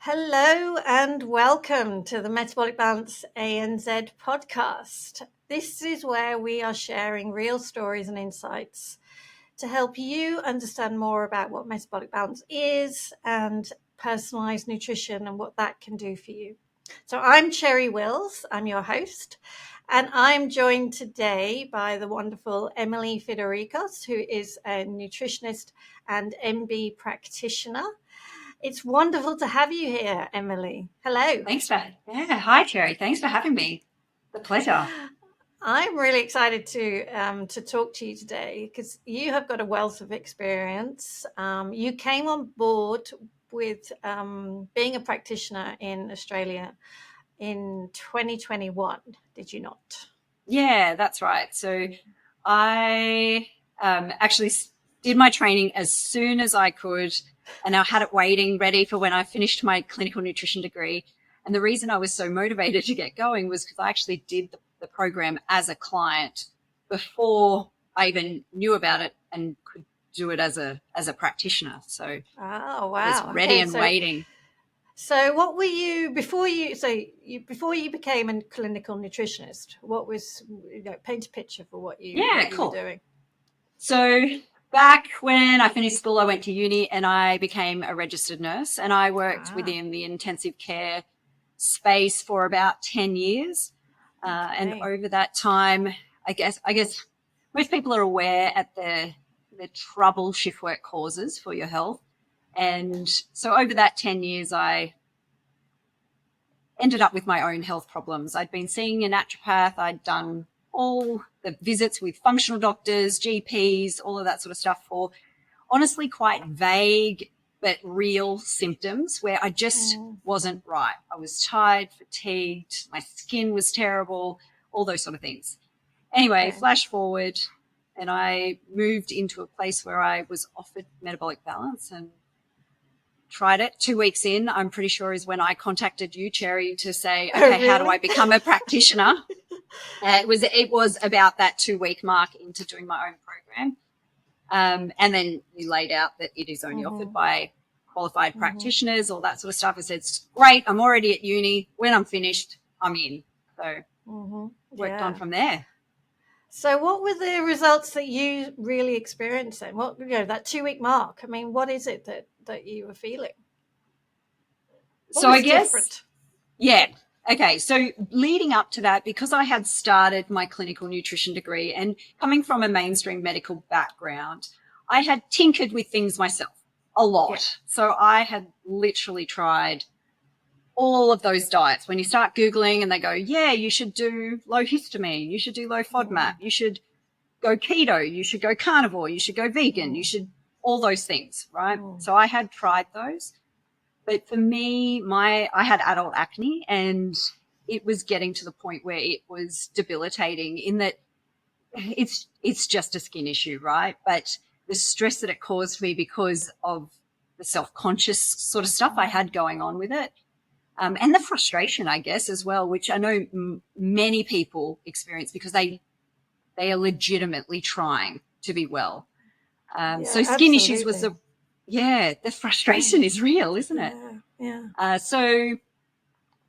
Hello and welcome to the Metabolic Balance ANZ podcast. This is where we are sharing real stories and insights to help you understand more about what metabolic balance is and personalized nutrition and what that can do for you. So I'm Cherry Wills, I'm your host, and I'm joined today by the wonderful Emily Fidirikkos, who is a nutritionist and MB practitioner. It's wonderful to have you here, Emily. Hello. Hi, Cherry. Thanks for having me. The pleasure. I'm really excited to talk to you today because you have got a wealth of experience. You came on board with being a practitioner in Australia in 2021, did you not? Yeah, that's right. So I actually did my training as soon as I could, and I had it waiting ready for when I finished my clinical nutrition degree. And the reason I was so motivated to get going was because I actually did the program as a client before I even knew about it and could do it as a practitioner. So Oh, I was wow. ready and waiting. So what were you before you became a clinical nutritionist? What was, paint a picture for what you Cool. were doing? So back when I finished school, I went to uni and I became a registered nurse, and I worked within the intensive care space for about 10 years. And over that time, I guess most people are aware at the trouble shift work causes for your health. And so over that 10 years, I ended up with my own health problems. I'd been seeing a naturopath. I'd done all the visits with functional doctors, GPs, all of that sort of stuff for honestly quite vague but real symptoms where I just wasn't right. I was tired, fatigued, my skin was terrible, all those sort of things. Anyway, flash forward, and I moved into a place where I was offered metabolic balance and tried it. 2 weeks in, I'm pretty sure, is when I contacted you, Cherry, to say, okay, really? How do I become a practitioner? It was about that 2-week mark into doing my own program. And then you laid out that it is only offered by qualified practitioners, all that sort of stuff. I said, great, I'm already at uni. When I'm finished, I'm in. So worked on from there. So what were the results that you really experienced then? What, that 2-week mark? I mean, what is it that you were feeling? So I guess different? Yeah. Okay. So leading up to that, because I had started my clinical nutrition degree and coming from a mainstream medical background, I had tinkered with things myself a lot. Yeah. So I had literally tried all of those diets. When you start Googling and they go, yeah, you should do low histamine, you should do low FODMAP, you should go keto, you should go carnivore, you should go vegan, you should all those things, right? So I had tried those. But for me, I had adult acne, and it was getting to the point where it was debilitating in that it's just a skin issue, right? But the stress that it caused me because of the self-conscious sort of stuff I had going on with it, and the frustration, I guess, as well, which I know many people experience because they are legitimately trying to be well. So skin issues was the frustration is real, isn't it? Yeah. So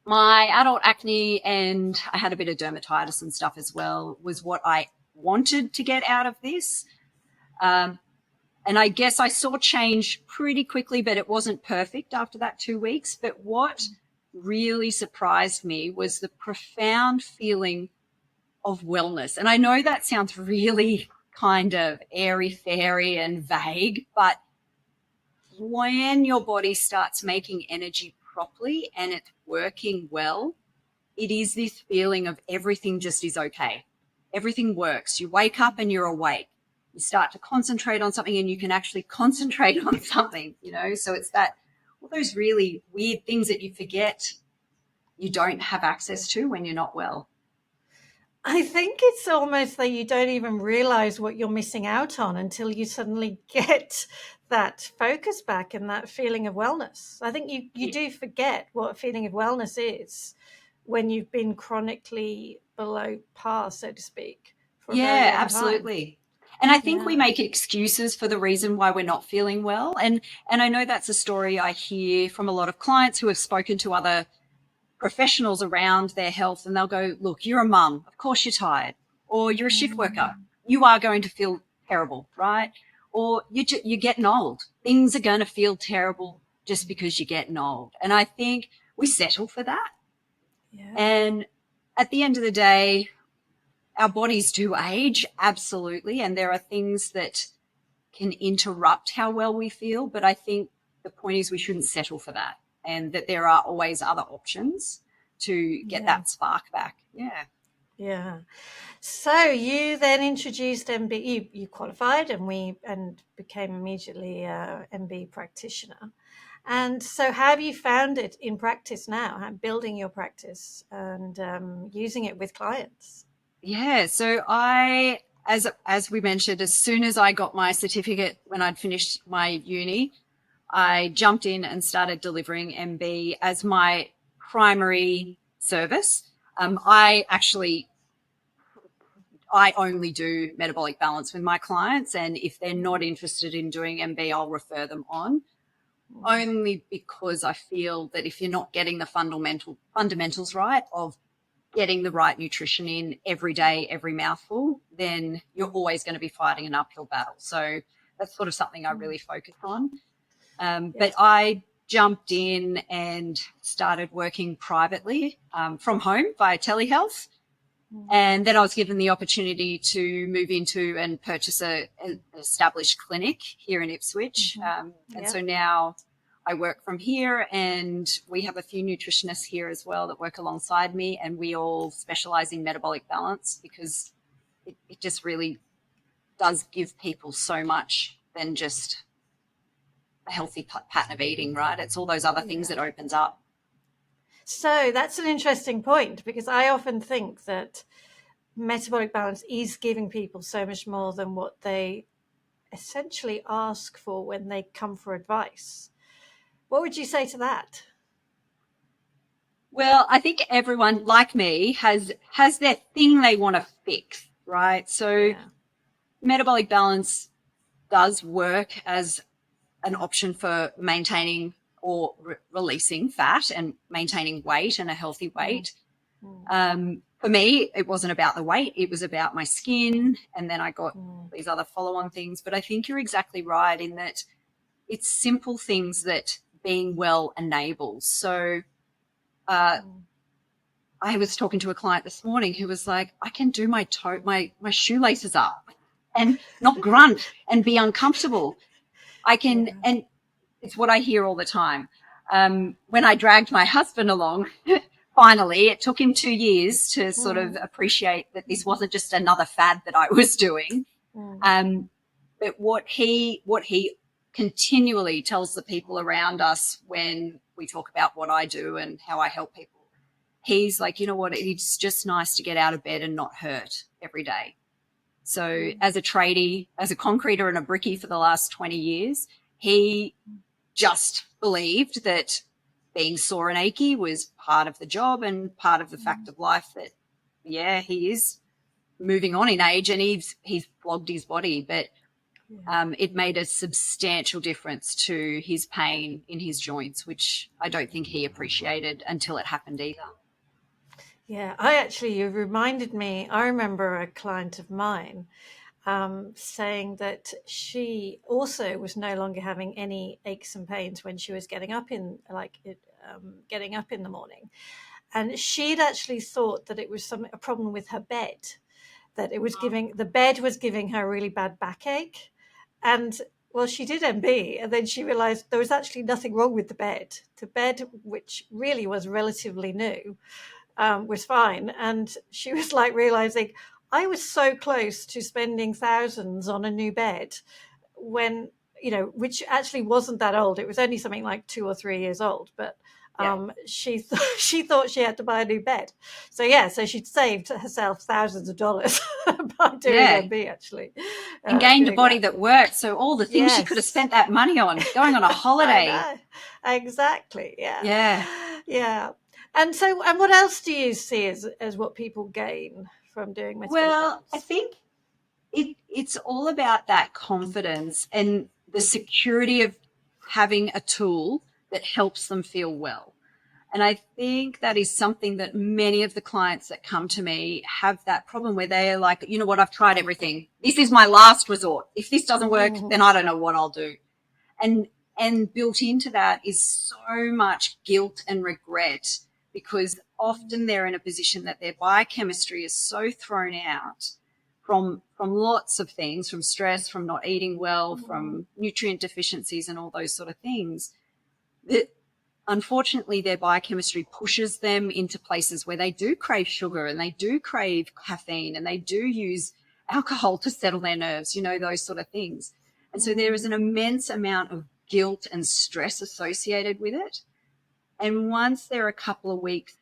my adult acne, and I had a bit of dermatitis and stuff as well, was what I wanted to get out of this. And I guess I saw change pretty quickly, but it wasn't perfect after that 2 weeks. But what really surprised me was the profound feeling of wellness. And I know that sounds really kind of airy-fairy and vague, but when your body starts making energy properly and it's working well, it is this feeling of everything just is okay. Everything works. You wake up and you're awake. You start to concentrate on something and you can actually concentrate on something, so it's all those really weird things that you forget you don't have access to when you're not well. I think it's almost that you don't even realize what you're missing out on until you suddenly get that focus back and that feeling of wellness. I think you do forget what a feeling of wellness is when you've been chronically below par, so to speak. Yeah, absolutely. And I think we make excuses for the reason why we're not feeling well. And I know that's a story I hear from a lot of clients who have spoken to other professionals around their health, and they'll go, look, you're a mum, of course you're tired, or you're a shift worker, you are going to feel terrible, right? Or you're getting old. Things are going to feel terrible just because you're getting old. And I think we settle for that. Yeah. And at the end of the day, our bodies do age, absolutely, and there are things that can interrupt how well we feel, but I think the point is we shouldn't settle for that, and that there are always other options to get that spark back. Yeah. So you then introduced MB. You qualified, and became immediately a MB practitioner. And so, how have you found it in practice now? Building your practice and using it with clients? Yeah. So as we mentioned, as soon as I got my certificate when I'd finished my uni, I jumped in and started delivering MB as my primary service. I only do metabolic balance with my clients, and if they're not interested in doing MB, I'll refer them on, only because I feel that if you're not getting the fundamentals right of getting the right nutrition in every day, every mouthful, then you're always going to be fighting an uphill battle. So that's sort of something I really focus on. But I jumped in and started working privately from home via telehealth. And then I was given the opportunity to move into and purchase an established clinic here in Ipswich. And so now I work from here, and we have a few nutritionists here as well that work alongside me, and we all specialize in metabolic balance because it just really does give people so much than just a healthy pattern of eating, right? It's all those other things that opens up. So that's an interesting point, because I often think that metabolic balance is giving people so much more than what they essentially ask for when they come for advice. What would you say to that? Well, I think everyone, like me, has their thing they want to fix, right? So metabolic balance does work as an option for maintaining or releasing fat and maintaining weight and a healthy weight. For me, it wasn't about the weight. It was about my skin. And then I got these other follow-on things. But I think you're exactly right in that it's simple things that being well enables. So I was talking to a client this morning who was like, I can do my shoelaces up and not grunt and be uncomfortable. I can, and it's what I hear all the time. When I dragged my husband along, finally, it took him 2 years to sort of appreciate that this wasn't just another fad that I was doing. But what he continually tells the people around us when we talk about what I do and how I help people, he's like, you know what, it's just nice to get out of bed and not hurt every day. So as a tradie, as a concreter and a brickie for the last 20 years, he just believed that being sore and achy was part of the job and part of the fact of life, that, he is moving on in age and he's flogged his body. But it made a substantial difference to his pain in his joints, which I don't think he appreciated until it happened either. Yeah, you reminded me, I remember a client of mine saying that she also was no longer having any aches and pains when she was getting up in the morning. And she'd actually thought that it was a problem with her bed, that the bed was giving her a really bad backache. And well, she did MB, and then she realized there was actually nothing wrong with the bed. The bed, which really was relatively new, was fine. And she was like realizing, I was so close to spending thousands on a new bed when, which actually wasn't that old. It was only something like 2 or 3 years old, but she thought she had to buy a new bed. So she'd saved herself thousands of dollars by doing MB, actually. And gained a body that worked. So all the things she could have spent that money on, going on a holiday. Exactly. Yeah. And what else do you see as what people gain from doing metabolic balance? I think it's all about that confidence and the security of having a tool that helps them feel well. And I think that is something that many of the clients that come to me have that problem where they're like, you know what, I've tried everything. This is my last resort. If this doesn't work, then I don't know what I'll do. And built into that is so much guilt and regret, because often they're in a position that their biochemistry is so thrown out from lots of things, from stress, from not eating well, from nutrient deficiencies and all those sort of things, that unfortunately their biochemistry pushes them into places where they do crave sugar and they do crave caffeine and they do use alcohol to settle their nerves, you know, those sort of things. And so there is an immense amount of guilt and stress associated with it. And once they're a couple of weeks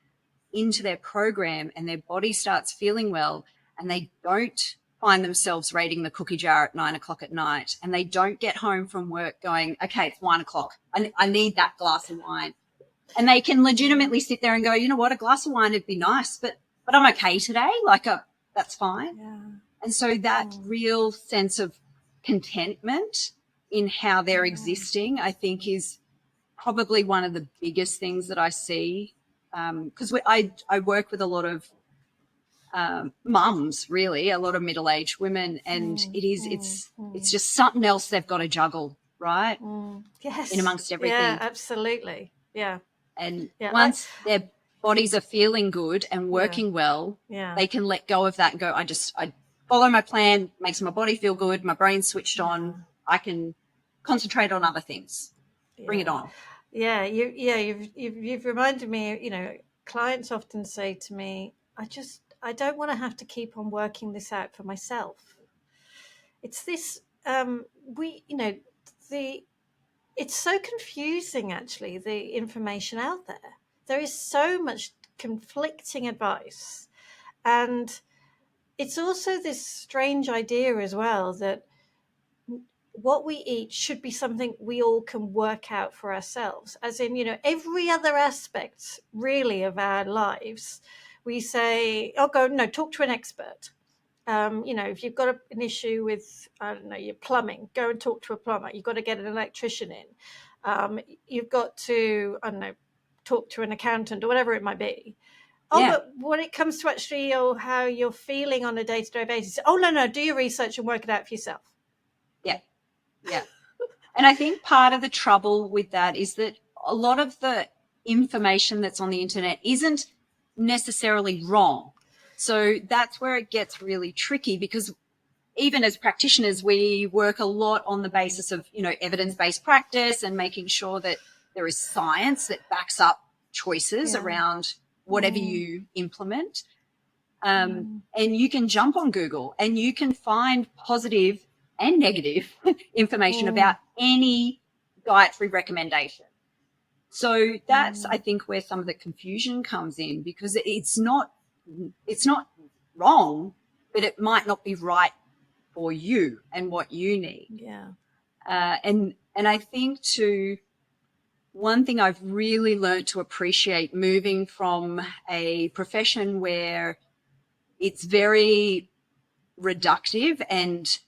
into their program and their body starts feeling well and they don't find themselves raiding the cookie jar at 9 o'clock at night and they don't get home from work going, okay, it's 1 o'clock. I need that glass of wine. And they can legitimately sit there and go, you know what, a glass of wine would be nice, but I'm okay today. Like, that's fine. Yeah. And so that real sense of contentment in how they're existing, I think, is probably one of the biggest things that I see, because I work with a lot of mums, really, a lot of middle-aged women, and it's just something else they've got to juggle, right? Yes. In amongst everything. Yeah, absolutely. Yeah. And once their bodies are feeling good and working well, they can let go of that and go, I follow my plan, makes my body feel good, my brain's switched on, I can concentrate on other things. Bring it on. Yeah, you've reminded me, you know, clients often say to me, I don't want to have to keep on working this out for myself. It's this it's so confusing, actually, the information out there. There is so much conflicting advice. And it's also this strange idea as well that what we eat should be something we all can work out for ourselves. As in, you know, every other aspect really of our lives, we say, talk to an expert. You know, if you've got an issue with, I don't know, your plumbing, go and talk to a plumber. You've got to get an electrician in. You've got to, I don't know, talk to an accountant or whatever it might be. But when it comes to actually how you're feeling on a day-to-day basis, no, do your research and work it out for yourself. Yeah. And I think part of the trouble with that is that a lot of the information that's on the internet isn't necessarily wrong. So that's where it gets really tricky, because even as practitioners, we work a lot on the basis of, you know, evidence-based practice and making sure that there is science that backs up choices around whatever you implement. And you can jump on Google and you can find positive and negative information about any dietary recommendation. So that's, I think, where some of the confusion comes in, because it's not wrong, but it might not be right for you and what you need. Yeah. And I think too, one thing I've really learned to appreciate moving from a profession where it's very reductive and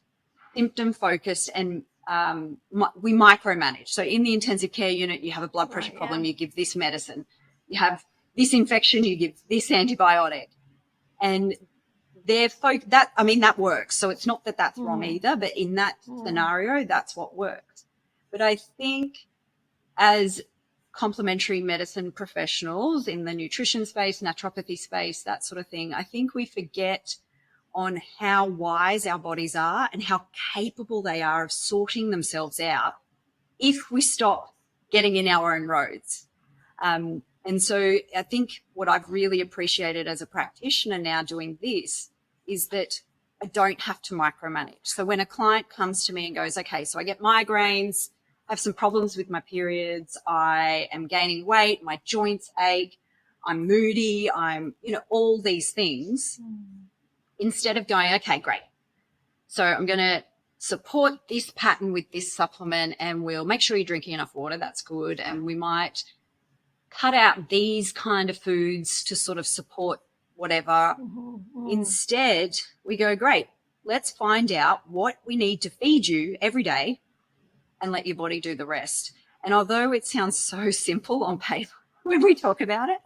symptom focused, and we micromanage. So in the intensive care unit, you have a blood pressure problem, you give this medicine. You have this infection, you give this antibiotic. And that works. So it's not that that's wrong either, but in that scenario, that's what works. But I think as complementary medicine professionals in the nutrition space, naturopathy space, that sort of thing, I think we forget on how wise our bodies are and how capable they are of sorting themselves out if we stop getting in our own roads. And so I think what I've really appreciated as a practitioner now doing this is that I don't have to micromanage. So when a client comes to me and goes, okay, so I get migraines, I have some problems with my periods, I am gaining weight, my joints ache, I'm moody, I'm, you know, all these things. Instead of going, okay, great, so I'm going to support this pattern with this supplement and we'll make sure you're drinking enough water, that's good, and we might cut out these kind of foods to sort of support whatever. Instead, we go, great, let's find out what we need to feed you every day and let your body do the rest. And although it sounds so simple on paper when we talk about it,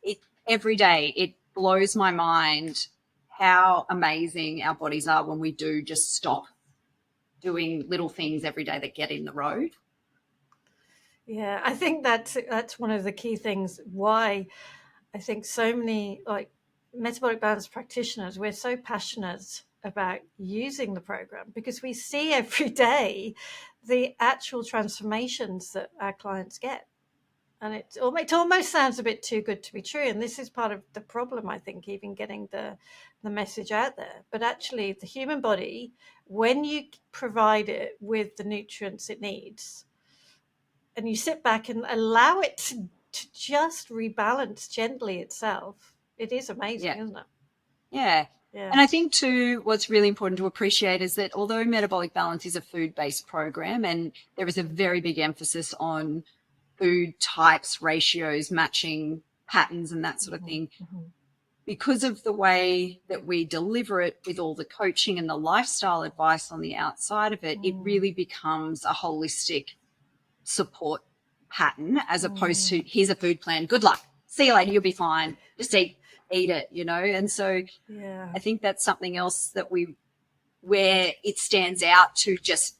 it every day, it blows my mind how amazing our bodies are when we do just stop doing little things every day that get in the road. Yeah, I think that's one of the key things why I think so many like metabolic balance practitioners, we're so passionate about using the program because we see every day the actual transformations that our clients get. And it almost sounds a bit too good to be true. And this is part of the problem, I think, even getting the message out there. But actually, the human body, when you provide it with the nutrients it needs, and you sit back and allow it to just rebalance gently itself, it is amazing, isn't it? Yeah. And I think too, what's really important to appreciate is that although Metabolic Balance is a food-based program and there is a very big emphasis on food types, ratios, matching patterns and that sort of thing, because of the way that we deliver it with all the coaching and the lifestyle advice on the outside of it, it really becomes a holistic support pattern as opposed to here's a food plan, good luck, see you later, you'll be fine, just eat it, and so I think that's something else that where it stands out to just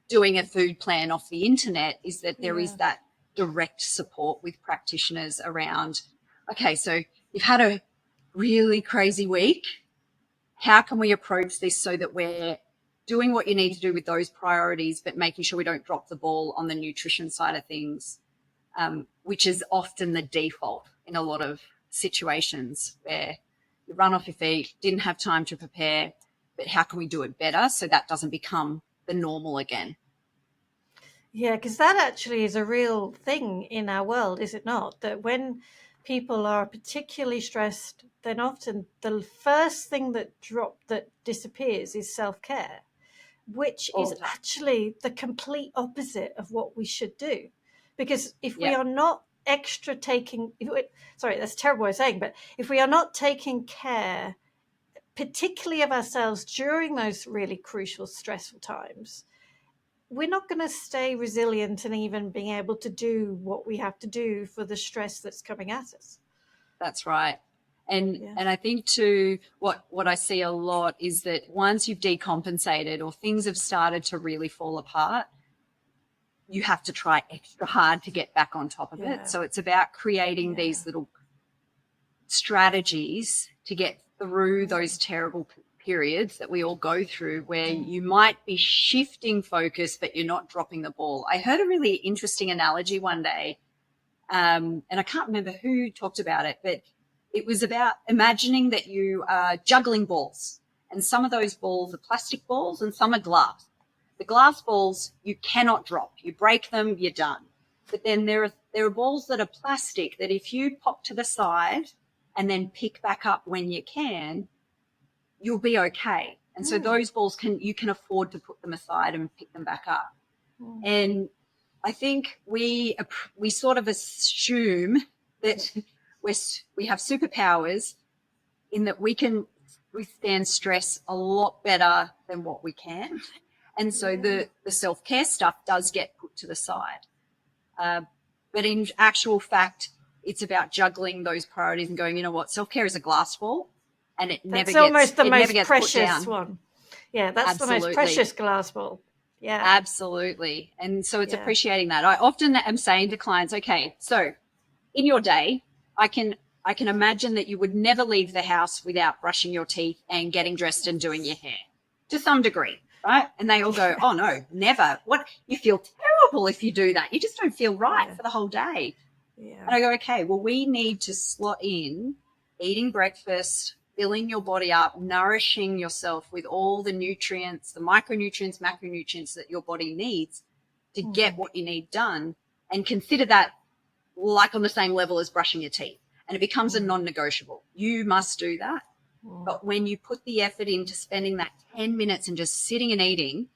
doing a food plan off the internet is that there is that direct support with practitioners around, okay, so you've had a really crazy week, how can we approach this so that we're doing what you need to do with those priorities, but making sure we don't drop the ball on the nutrition side of things, which is often the default in a lot of situations where you run off your feet, didn't have time to prepare, but how can we do it better so that doesn't become the normal again? Yeah, because that actually is a real thing in our world, is it not? That when people are particularly stressed, then often the first thing that disappears is self-care, which is actually the complete opposite of what we should do. Because if we are not sorry, that's a terrible way of saying, but if we are not taking care, particularly of ourselves during those really crucial, stressful times, we're not going to stay resilient and even being able to do what we have to do for the stress that's coming at us. That's right. And I think too, what I see a lot is that once you've decompensated or things have started to really fall apart, you have to try extra hard to get back on top of it. So it's about creating these little strategies to get through those terrible periods that we all go through where you might be shifting focus, but you're not dropping the ball. I heard a really interesting analogy one day, and I can't remember who talked about it, but it was about imagining that you are juggling balls, and some of those balls are plastic balls and some are glass. The glass balls you cannot drop. You break them, you're done. But then there are balls that are plastic that if you pop to the side and then pick back up when you can, you'll be okay. And so those balls you can afford to put them aside and pick them back up. And I think we sort of assume that we have superpowers in that we can withstand stress a lot better than what we can. And so the self-care stuff does get put to the side. But in actual fact, it's about juggling those priorities and going, you know what, self-care is a glass ball and that's almost the most precious one. Yeah, that's the most precious glass ball. Yeah. Absolutely. And so it's appreciating that. I often am saying to clients, okay, so in your day, I can imagine that you would never leave the house without brushing your teeth and getting dressed and doing your hair to some degree, right? And they all go, oh no, never. What? You feel terrible if you do that. You just don't feel right for the whole day. Yeah. And I go, okay, well, we need to slot in eating breakfast, filling your body up, nourishing yourself with all the nutrients, the micronutrients, macronutrients that your body needs to get what you need done, and consider that like on the same level as brushing your teeth. And it becomes a non-negotiable. You must do that. But when you put the effort into spending that 10 minutes and just sitting and eating,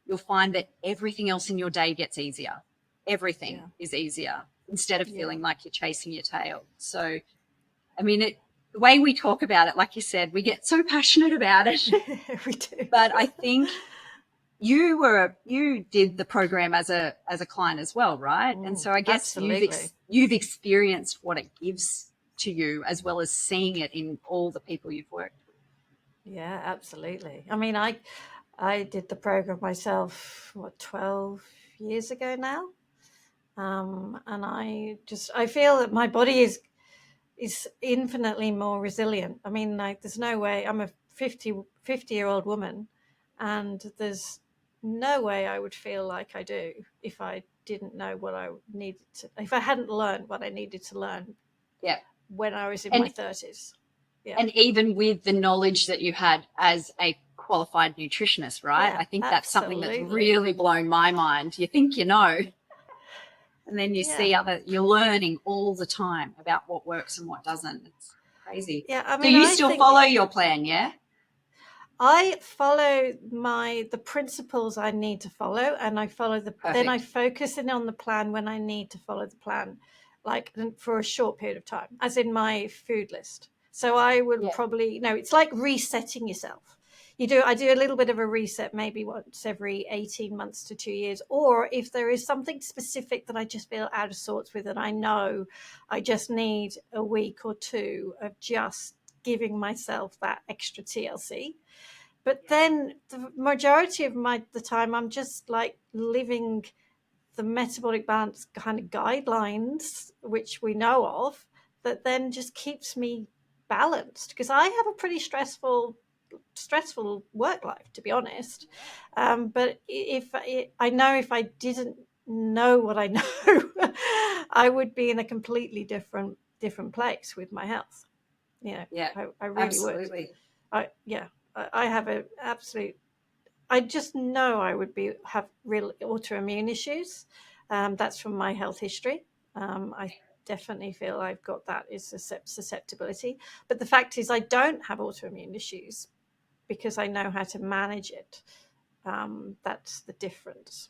you'll find that everything else in your day gets easier. Everything is easier instead of feeling like you're chasing your tail. So, I mean, the way we talk about it, like you said, we get so passionate about it. We do. But I think you did the program as a client as well, right? And so I guess you've experienced what it gives to you, as well as seeing it in all the people you've worked with. Yeah, absolutely. I mean, I did the program myself, 12 years ago now. And I feel that my body is infinitely more resilient. I mean, like, there's no way. I'm a 50-year-old woman, and there's no way I would feel like I do if I didn't know what I needed to, if I hadn't learned what I needed to learn when I was in my 30s. Yeah. And even with the knowledge that you had as a qualified nutritionist, right? Yeah, I think that's something that's really blown my mind. You think you know, and then you see you're learning all the time about what works and what doesn't. It's crazy. Yeah, I mean, so you still follow your plan, yeah? I follow the principles I need to follow, and I follow then I focus in on the plan when I need to follow the plan, like for a short period of time, as in my food list. So I would probably, it's like resetting yourself. I do a little bit of a reset, maybe once every 18 months to 2 years. Or if there is something specific that I just feel out of sorts with, and I know I just need a week or two of just giving myself that extra TLC. But then the majority of the time, I'm just like living the metabolic balance kind of guidelines, which we know of, that then just keeps me balanced, because I have a pretty stressful work life, to be honest. But I know if I didn't know what I know, I would be in a completely different place with my health. I really absolutely would. I have an absolute. I just know I would have real autoimmune issues. That's from my health history. I definitely feel I've got that is susceptibility. But the fact is, I don't have autoimmune issues because I know how to manage it. That's the difference.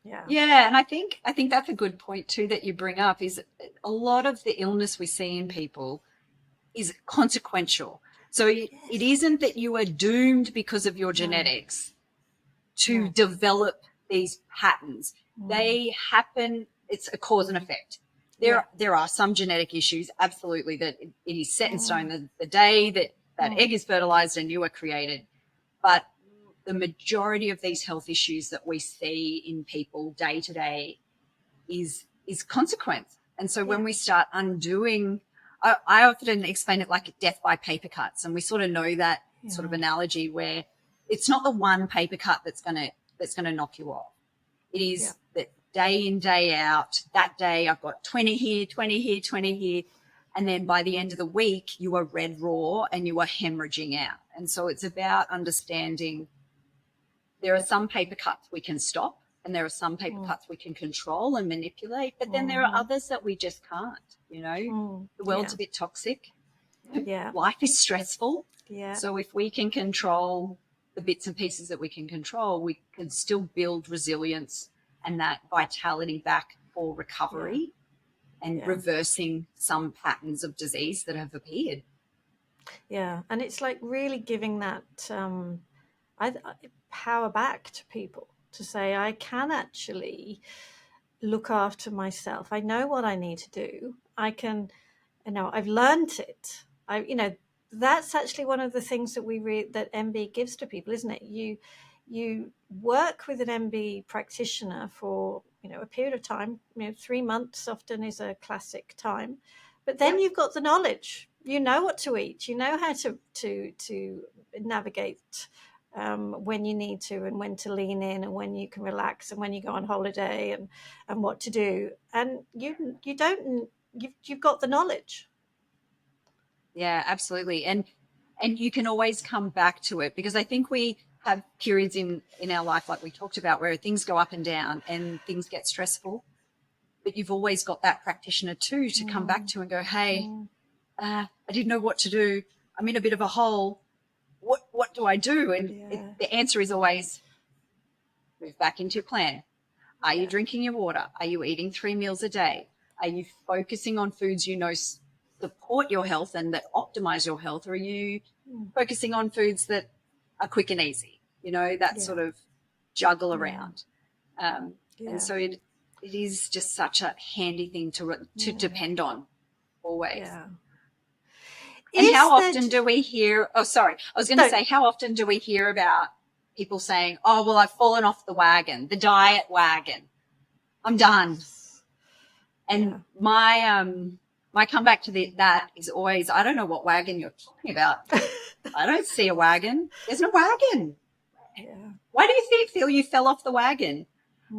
Yeah, and I think that's a good point too that you bring up, is a lot of the illness we see in people is consequential. So it isn't that you are doomed because of your genetics to develop these patterns. They happen. It's a cause and effect. There are some genetic issues, absolutely, that it is set in stone the day that egg is fertilized and you are created. But the majority of these health issues that we see in people day to day is consequence. And so when we start undoing, I often explain it like death by paper cuts, and we sort of know that sort of analogy where it's not the one paper cut that's gonna knock you off. It is that day in, day out, that day I've got 20 here, 20 here, 20 here. And then by the end of the week, you are red raw and you are hemorrhaging out. And so it's about understanding there are some paper cuts we can stop, and there are some paper cuts we can control and manipulate, but then there are others that we just can't, The world's a bit toxic. Life is stressful. So if we can control the bits and pieces that we can control, we can still build resilience and that vitality back for recovery and reversing some patterns of disease that have appeared. Yeah, and it's like really giving that power back to people to say, I can actually look after myself. I know what I need to do. I can, I've learned it. That's actually one of the things that that MB gives to people, isn't it? You work with an MB practitioner for, a period of time, 3 months often is a classic time, but then you've got the knowledge, you know what to eat, you know how to navigate when you need to, and when to lean in, and when you can relax, and when you go on holiday, and what to do. And you've got the knowledge. Yeah, absolutely. And you can always come back to it, because I think we have periods in our life, like we talked about, where things go up and down and things get stressful. But you've always got that practitioner too to come back to and go, hey, I didn't know what to do. I'm in a bit of a hole. What do I do? And the answer is always move back into your plan. Are you drinking your water? Are you eating 3 meals a day? Are you focusing on foods support your health and that optimize your health, or are you focusing on foods that are quick and easy, that sort of juggle around. And so it is just such a handy thing to depend on always. And how often do we hear, I was going to say, how often do we hear about people saying, oh, well, I've fallen off the wagon, the diet wagon, I'm done. And my comeback to that is always, I don't know what wagon you're talking about. I don't see a wagon. There's no wagon. Why do you feel you fell off the wagon?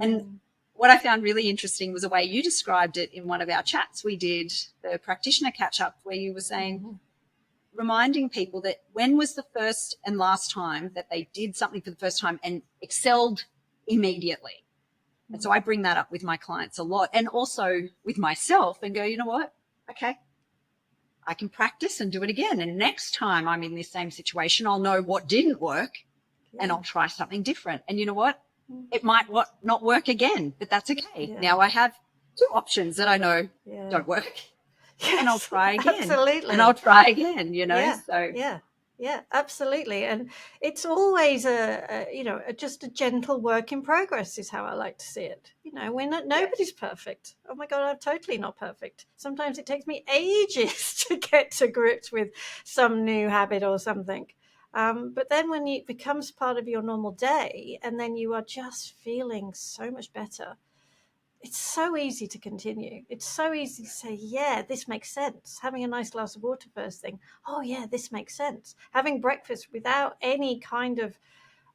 And what I found really interesting was the way you described it in one of our chats we did, the practitioner catch-up, where you were saying, reminding people that when was the first and last time that they did something for the first time and excelled immediately. And so I bring that up with my clients a lot, and also with myself, and go, you know what? Okay, I can practice and do it again. And next time I'm in this same situation, I'll know what didn't work and I'll try something different. And you know what? It might not work again, but that's okay. Now I have two options that I know don't work. And I'll try again. Absolutely. And I'll try again, Yeah, absolutely. And it's always just a gentle work in progress is how I like to see it. Nobody's perfect. Oh my God, I'm totally not perfect. Sometimes it takes me ages to get to grips with some new habit or something. But then when it becomes part of your normal day and then you are just feeling so much better, it's so easy to continue. It's so easy to say, yeah, this makes sense. Having a nice glass of water first thing. Oh, yeah, this makes sense. Having breakfast without any kind of,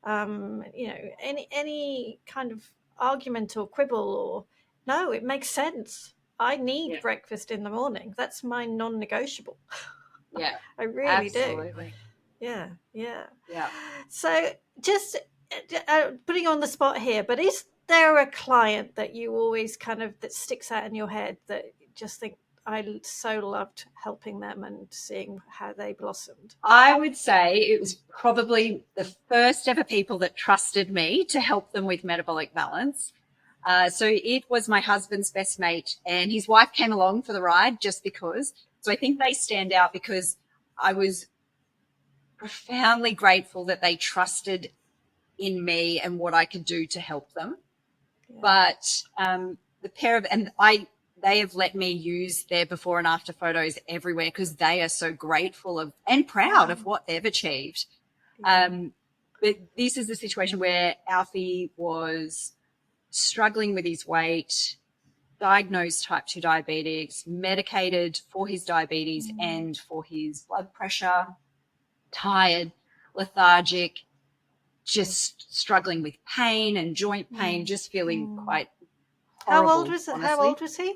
any kind of argument or quibble or no, it makes sense. I need breakfast in the morning. That's my non-negotiable. Yeah, I really absolutely. do. Yeah. Yeah. So just putting you on the spot here, but is there a client that you always that sticks out in your head that you just think, I so loved helping them and seeing how they blossomed? I would say it was probably the first ever people that trusted me to help them with metabolic balance. So it was my husband's best mate, and his wife came along for the ride just because. So I think they stand out because I was profoundly grateful that they trusted in me and what I could do to help them. But the pair of, they have let me use their before and after photos everywhere because they are so grateful of and proud of what they've achieved. But this is the situation where Alfie was struggling with his weight, diagnosed type 2 diabetes, medicated for his diabetes and for his blood pressure, tired, lethargic, just struggling with pain and joint pain, just feeling quite horrible. How old was he?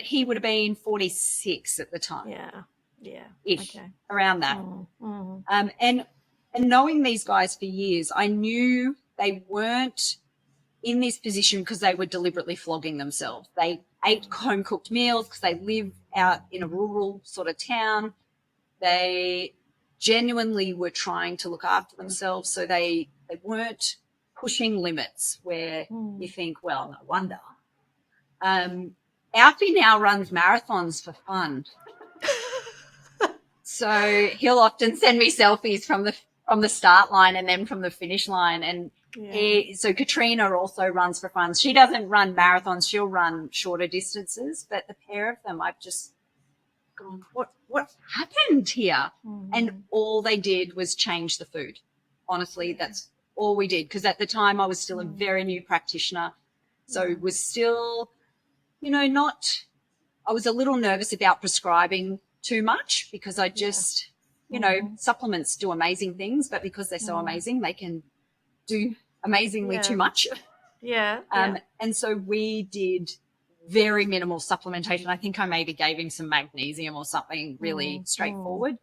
He would have been 46 at the time. Yeah. Ish, okay. Around that. And knowing these guys for years, I knew they weren't in this position because they were deliberately flogging themselves. They ate home-cooked meals because they live out in a rural sort of town. They genuinely were trying to look after themselves, so they weren't pushing limits where you think, well, no wonder. Alfie now runs marathons for fun. So he'll often send me selfies from the start line and then from the finish line. And so Katrina also runs for fun. She doesn't run marathons. She'll run shorter distances. But the pair of them, I've just gone, what happened here? And all they did was change the food. Honestly, that's all we did. Because at the time I was still a very new practitioner. So was still, I was a little nervous about prescribing too much because I just, supplements do amazing things, but because they're so amazing, they can do amazingly too much. And so we did very minimal supplementation. I think I maybe gave him some magnesium or something really straightforward.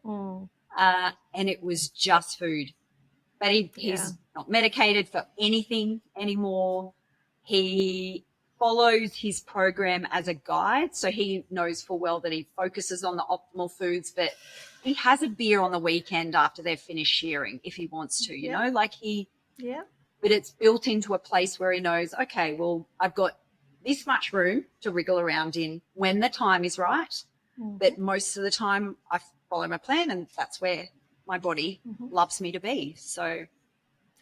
And it was just food. But he's not medicated for anything anymore. He follows his program as a guide, so he knows full well that he focuses on the optimal foods, but he has a beer on the weekend after they've finished shearing if he wants to, you know, but it's built into a place where he knows, okay, well, I've got this much room to wriggle around in when the time is right. But most of the time I follow my plan, and that's where my body loves me to be. So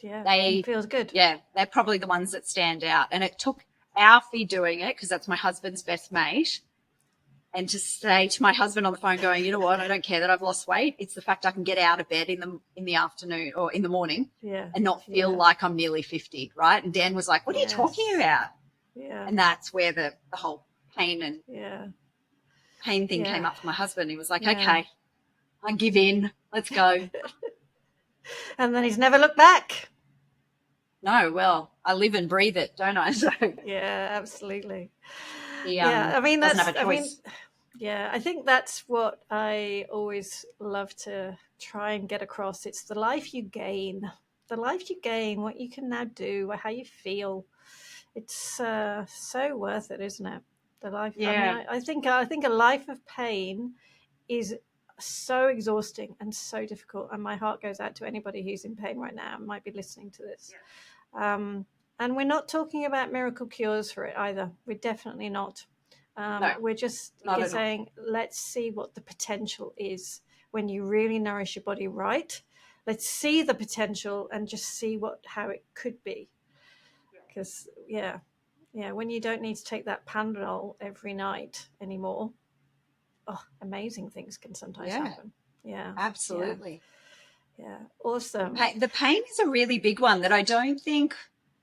it feels good. Yeah, they're probably the ones that stand out. And it took Alfie doing it, because that's my husband's best mate, and to say to my husband on the phone going, you know what, I don't care that I've lost weight. It's the fact I can get out of bed in the afternoon or in the morning and not feel like I'm nearly 50, right? And Dan was like, what are you talking about? Yeah. And that's where the whole pain thing came up for my husband. He was like, okay, I give in. Let's go. And then he's never looked back. No, well, I live and breathe it, don't I? So yeah, absolutely. I mean, that's, doesn't have a choice. I think that's what I always love to try and get across. It's the life you gain, what you can now do, how you feel. It's so worth it, isn't it? The life. Yeah. I think a life of pain is so exhausting and so difficult. And my heart goes out to anybody who's in pain right now and might be listening to this. Yeah. And we're not talking about miracle cures for it either. We're definitely not. No, we're just saying, let's see what the potential is when you really nourish your body right. Let's see the potential and just see how it could be. Because, when you don't need to take that Panadol every night anymore, amazing things can sometimes happen. Yeah, absolutely. Yeah, awesome. The pain is a really big one that I don't think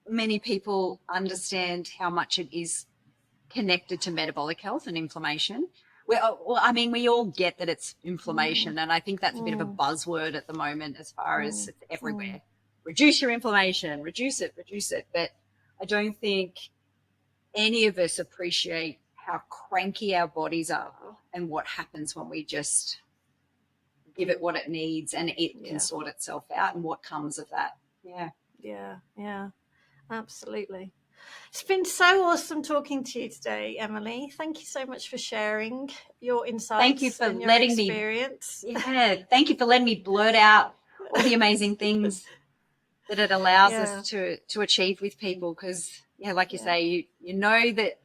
many people understand how much it is connected to metabolic health and inflammation. Well, I mean, we all get that it's inflammation, and I think that's a bit of a buzzword at the moment as far as it's everywhere. Reduce your inflammation, reduce it. But I don't think any of us appreciate how cranky our bodies are and what happens when we just give it what it needs and it can sort itself out, and what comes of that. Yeah, absolutely. It's been so awesome talking to you today, Emily. Thank you so much for sharing your insights. Thank you for letting experience. Thank you for letting me blurt out all the amazing things that it allows us to achieve with people, because like you say, you know that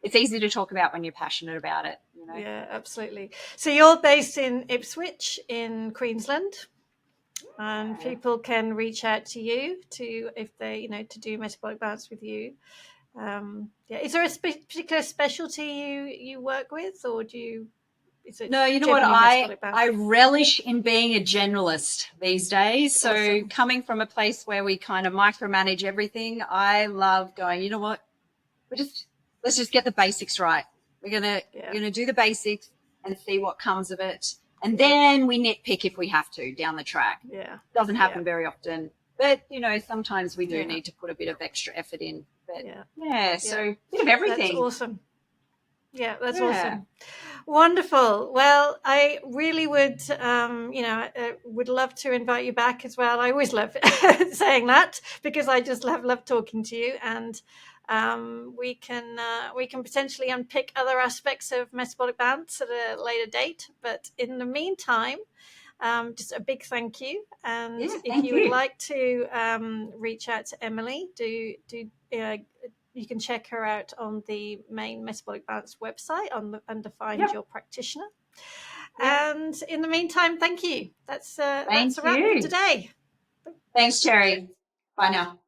it's easy to talk about when you're passionate about it. Yeah, absolutely. So you're based in Ipswich in Queensland, and people can reach out to you if they to do metabolic balance with you. Is there a particular specialty you work with, or do you? No, you know what? I relish in being a generalist these days. So coming from a place where we kind of micromanage everything, I love going, you know what? Let's just get the basics right. We're gonna do the basics and see what comes of it. And then we nitpick if we have to down the track. Yeah. Doesn't happen very often. But, sometimes we do need to put a bit of extra effort in. But so a bit of everything. That's awesome. Yeah, that's awesome. Wonderful. Well, I really would, would love to invite you back as well. I always love saying that, because I just love talking to you, and we can potentially unpick other aspects of metabolic balance at a later date. But in the meantime, just a big thank you. And if you would like to reach out to Emily, you can check her out on the main Metabolic Balance website under Find Your Practitioner. And in the meantime, thank you. That's a wrap for today. Thanks, Cherry. Bye now.